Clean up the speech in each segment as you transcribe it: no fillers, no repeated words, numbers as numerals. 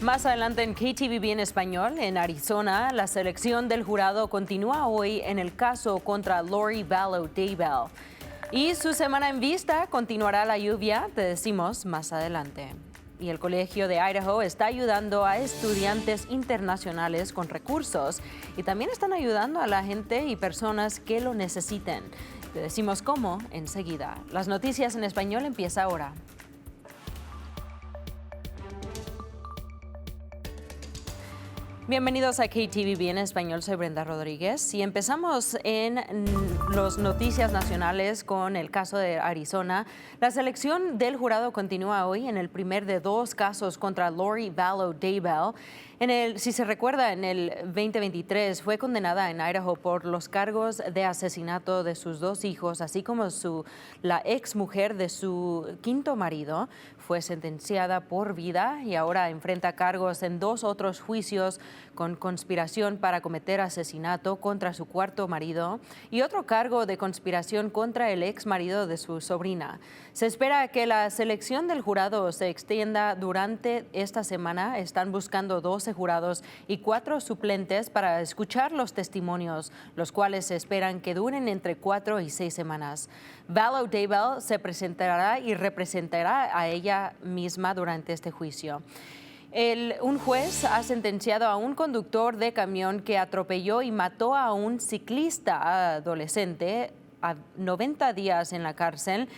Más adelante en KTVB en español, en Arizona, la selección del jurado continúa hoy en el caso contra Lori Vallow Daybell. Y su semana en vista continuará la lluvia, te decimos más adelante. Y el Colegio de Idaho está ayudando a estudiantes internacionales con recursos y también están ayudando a la gente y personas que lo necesiten. Te decimos cómo enseguida. Las noticias en español empieza ahora. Bienvenidos a KTVB en español, soy Brenda Rodríguez y empezamos en las noticias nacionales con el caso de Arizona. La selección del jurado continúa hoy en el primer de dos casos contra Lori Vallow Daybell. Si se recuerda, en el 2023 fue condenada en Idaho por los cargos de asesinato de sus dos hijos, así como la ex mujer de su quinto marido. Fue sentenciada por vida y ahora enfrenta cargos en dos otros juicios con conspiración para cometer asesinato contra su cuarto marido y otro cargo de conspiración contra el ex marido de su sobrina. Se espera que la selección del jurado se extienda durante esta semana. Están buscando 12 jurados y 4 suplentes para escuchar los testimonios, los cuales se esperan que duren entre 4 y 6 semanas. Vallow Daybell se presentará y representará a ella misma durante este juicio. Un juez ha sentenciado a un conductor de camión que atropelló y mató a un ciclista adolescente a 90 días en la cárcel.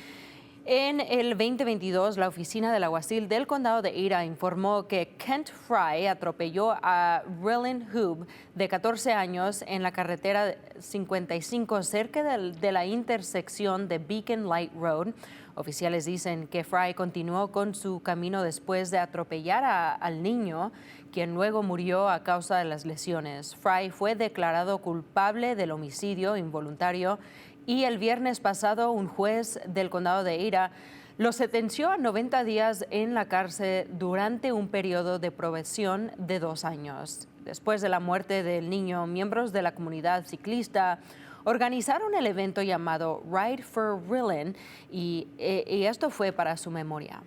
En el 2022, la oficina del alguacil del condado de Ada informó que Kent Fry atropelló a Rylan Hoob, de 14 años, en la carretera 55 cerca de la intersección de Beacon Light Road. Oficiales dicen que Fry continuó con su camino después de atropellar al niño, quien luego murió a causa de las lesiones. Fry fue declarado culpable del homicidio involuntario y el viernes pasado un juez del condado de Ada lo sentenció a 90 días en la cárcel durante un periodo de probation de 2 años. Después de la muerte del niño, miembros de la comunidad ciclista organizaron el evento llamado Ride for Rylan y esto fue para su memoria.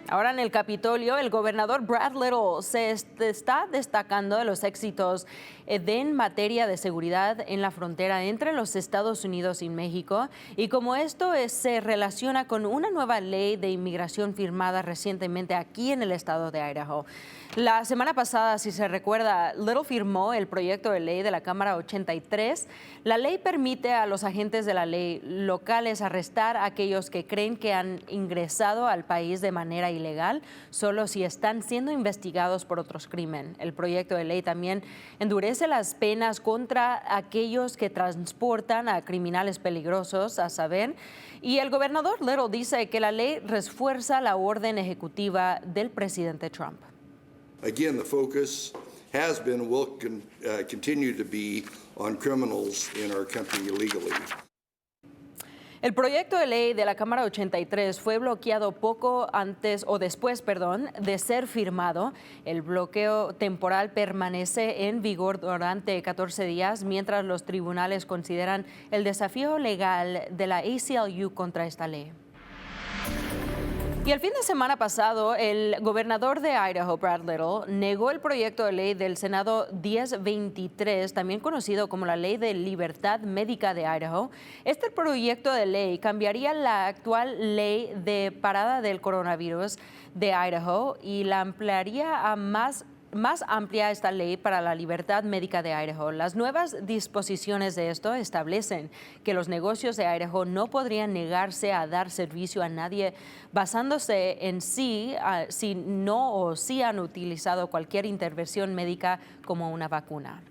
Ahora en el Capitolio, el gobernador Brad Little se está destacando de los éxitos en materia de seguridad en la frontera entre los Estados Unidos y México, y como esto se relaciona con una nueva ley de inmigración firmada recientemente aquí en el estado de Idaho. La semana pasada, si se recuerda, Little firmó el proyecto de ley de la Cámara 83. La ley permite a los agentes de la ley locales arrestar a aquellos que creen que han ingresado al país de manera ilegal, solo si están siendo investigados por otros crímenes. El proyecto de ley también endurece las penas contra aquellos que transportan a criminales peligrosos, a saber, y el gobernador Little dice que la ley refuerza la orden ejecutiva del presidente Trump. Again, the focus has been and will continue to be on criminals in our country illegally. El proyecto de ley de la Cámara 83 fue bloqueado poco antes o después, de ser firmado. El bloqueo temporal permanece en vigor durante 14 días mientras los tribunales consideran el desafío legal de la ACLU contra esta ley. Y el fin de semana pasado, el gobernador de Idaho, Brad Little, negó el proyecto de ley del Senado 1023, también conocido como la Ley de Libertad Médica de Idaho. Este proyecto de ley cambiaría la actual ley de parada del coronavirus de Idaho y la ampliaría a más amplia esta ley para la libertad médica de Idaho. Las nuevas disposiciones de esto establecen que los negocios de Idaho no podrían negarse a dar servicio a nadie basándose en si han utilizado cualquier intervención médica como una vacuna.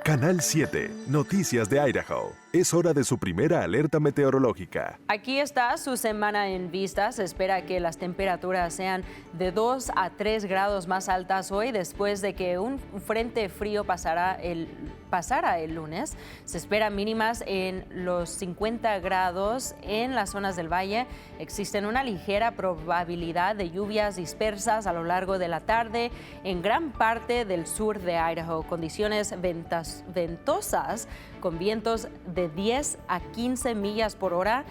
Canal 7, Noticias de Idaho. Es hora de su primera alerta meteorológica. Aquí está su semana en vista. Se espera que las temperaturas sean de 2 a 3 grados más altas hoy después de que un frente frío pasara el lunes. Se espera mínimas en los 50 grados en las zonas del valle. Existen una ligera probabilidad de lluvias dispersas a lo largo de la tarde en gran parte del sur de Idaho. Condiciones ventosas con vientos de 10 a 15 millas por hora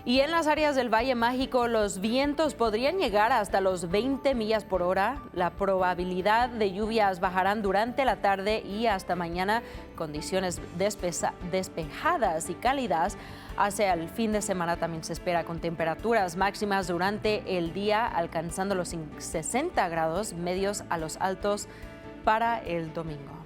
Y en las áreas del Valle Mágico, los vientos podrían llegar hasta los 20 millas por hora. La probabilidad de lluvias bajarán durante la tarde y hasta mañana. Condiciones despejadas y cálidas. Hacia el fin de semana también se espera con temperaturas máximas durante el día, alcanzando los 60 grados medios a los altos para el domingo.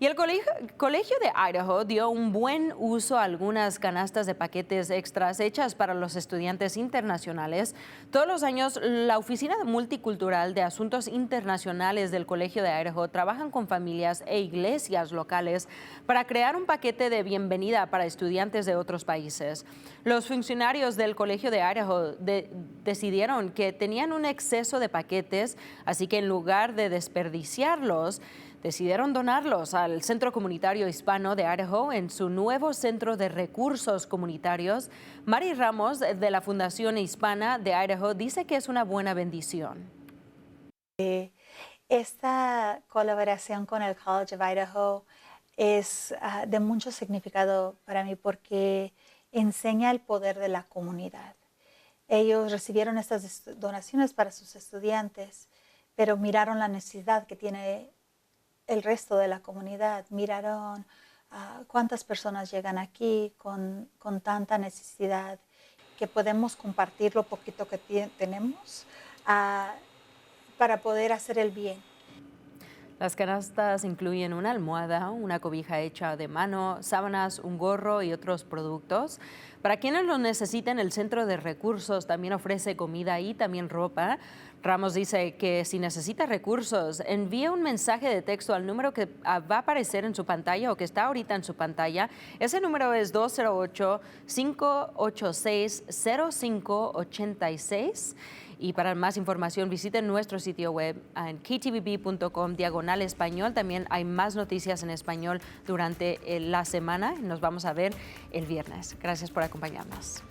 Y el Colegio de Idaho dio un buen uso a algunas canastas de paquetes extras hechas para los estudiantes internacionales. Todos los años, la Oficina Multicultural de Asuntos Internacionales del Colegio de Idaho trabajan con familias e iglesias locales para crear un paquete de bienvenida para estudiantes de otros países. Los funcionarios del Colegio de Idaho decidieron que tenían un exceso de paquetes, así que en lugar de desperdiciarlos, decidieron donarlos al Centro Comunitario Hispano de Idaho en su nuevo Centro de Recursos Comunitarios. Mari Ramos, de la Fundación Hispana de Idaho, dice que es una buena bendición. Esta colaboración con el College of Idaho es de mucho significado para mí porque enseña el poder de la comunidad. Ellos recibieron estas donaciones para sus estudiantes, pero miraron la necesidad que tiene el resto de la comunidad, miraron cuántas personas llegan aquí con tanta necesidad, que podemos compartir lo poquito que tenemos para poder hacer el bien. Las canastas incluyen una almohada, una cobija hecha de mano, sábanas, un gorro y otros productos. Para quienes lo necesiten, el Centro de Recursos también ofrece comida y también ropa. Ramos dice que si necesita recursos, envíe un mensaje de texto al número que va a aparecer en su pantalla o que está ahorita en su pantalla. Ese número es 208-586-0586. Y para más información visiten nuestro sitio web en ktvb.com/español. También hay más noticias en español durante la semana. Nos vamos a ver el viernes. Gracias por acompañarnos.